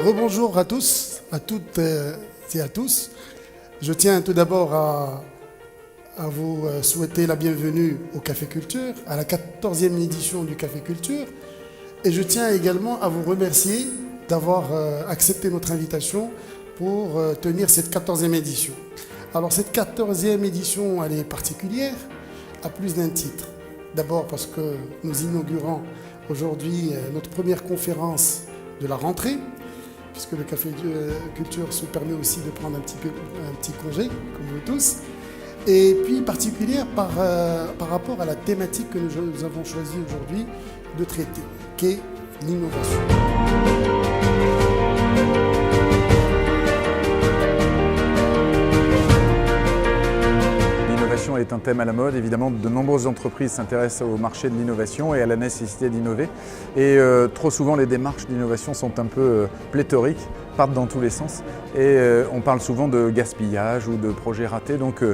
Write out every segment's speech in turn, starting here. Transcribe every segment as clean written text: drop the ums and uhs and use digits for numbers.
Rebonjour à tous, à toutes et à tous. Je tiens tout d'abord à vous souhaiter la bienvenue au Café Culture, à la 14e édition du Café Culture. Et je tiens également à vous remercier d'avoir accepté notre invitation pour tenir cette 14e édition. Alors cette 14e édition, elle est particulière à plus d'un titre. D'abord parce que nous inaugurons aujourd'hui notre première conférence de la rentrée, puisque le Café Culture se permet aussi de prendre un petit congé, comme vous tous. Et puis particulière par rapport à la thématique que nous avons choisi aujourd'hui de traiter, qui est l'innovation. L'innovation est un thème à la mode. Évidemment, de nombreuses entreprises s'intéressent au marché de l'innovation et à la nécessité d'innover. Et trop souvent, les démarches d'innovation sont un peu pléthoriques, partent dans tous les sens. Et on parle souvent de gaspillage ou de projets ratés. Donc,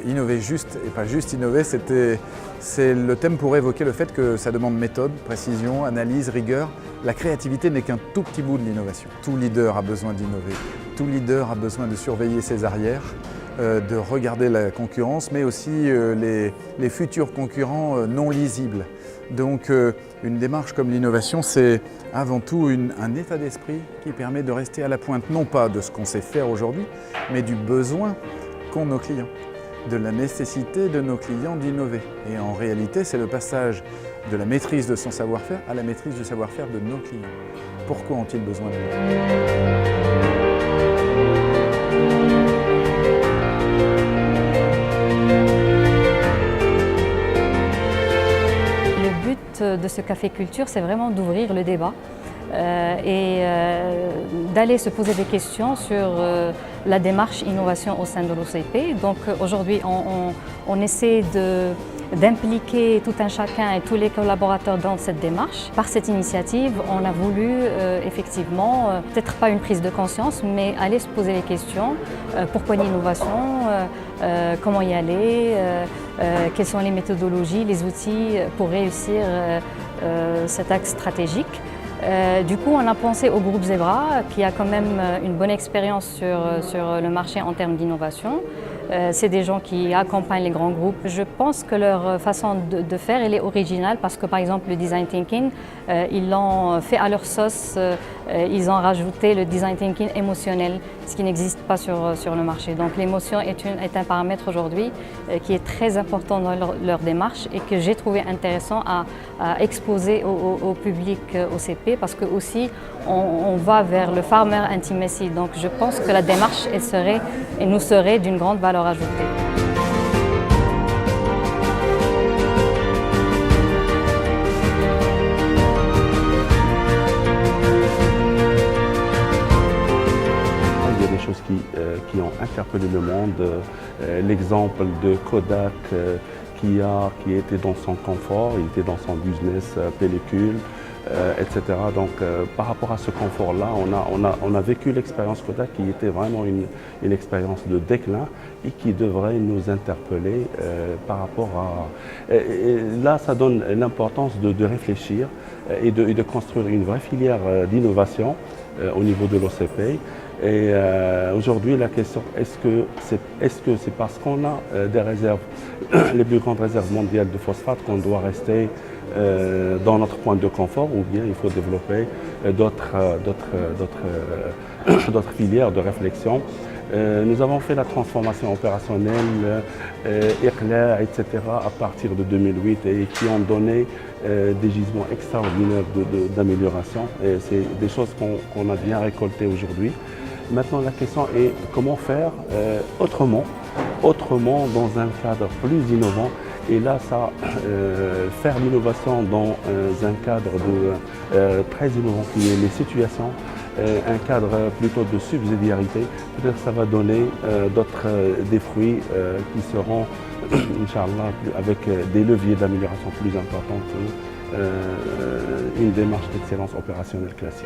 innover juste et pas juste innover, c'est le thème pour évoquer le fait que ça demande méthode, précision, analyse, rigueur. La créativité n'est qu'un tout petit bout de l'innovation. Tout leader a besoin d'innover. Tout leader a besoin de surveiller ses arrières, de regarder la concurrence, mais aussi les futurs concurrents non lisibles. Donc une démarche comme l'innovation, c'est avant tout un état d'esprit qui permet de rester à la pointe, non pas de ce qu'on sait faire aujourd'hui, mais du besoin qu'ont nos clients, de la nécessité de nos clients d'innover. Et en réalité, c'est le passage de la maîtrise de son savoir-faire à la maîtrise du savoir-faire de nos clients. Pourquoi ont-ils besoin de nous ? De ce Café Culture, c'est vraiment d'ouvrir le débat et d'aller se poser des questions sur la démarche innovation au sein de l'OCP. Donc aujourd'hui, on essaie d'impliquer tout un chacun et tous les collaborateurs dans cette démarche. Par cette initiative, on a voulu effectivement, peut-être pas une prise de conscience, mais aller se poser les questions. Pourquoi l'innovation ? Comment y aller, quelles sont les méthodologies, les outils pour réussir cet axe stratégique. Du coup, on a pensé au groupe Zebra, qui a quand même une bonne expérience sur le marché en termes d'innovation. C'est des gens qui accompagnent les grands groupes. Je pense que leur façon de faire, elle est originale parce que par exemple le design thinking, ils l'ont fait à leur sauce, ils ont rajouté le design thinking émotionnel, ce qui n'existe pas sur le marché. Donc l'émotion est un paramètre aujourd'hui qui est très important dans leur démarche et que j'ai trouvé intéressant à exposer au public OCP parce que aussi on va vers le farmer intimacy. Donc je pense que la démarche elle nous serait d'une grande valeur ajoutée. Il y a des choses qui ont interpellé le monde. L'exemple de Kodak qui était dans son confort, il était dans son business pellicule, etc. Donc par rapport à ce confort-là, on a vécu l'expérience Kodak qui était vraiment une expérience de déclin et qui devrait nous interpeller par rapport à... Et là, ça donne l'importance de réfléchir et de construire une vraie filière d'innovation au niveau de l'OCP. Et aujourd'hui, la question, est-ce que c'est parce qu'on a des réserves, les plus grandes réserves mondiales de phosphate qu'on doit rester dans notre point de confort ou bien il faut développer d'autres filières de réflexion. Nous avons fait la transformation opérationnelle, IRLA, etc. à partir de 2008 et qui ont donné des gisements extraordinaires d'amélioration. Et c'est des choses qu'on a bien récoltées aujourd'hui. Maintenant, la question est comment faire autrement dans un cadre plus innovant. Et là, faire l'innovation dans un cadre très innovant qui est les situations, un cadre plutôt de subsidiarité, peut-être ça va donner des fruits qui seront, Inch'Allah, avec des leviers d'amélioration plus importants qu'une démarche d'excellence opérationnelle classique.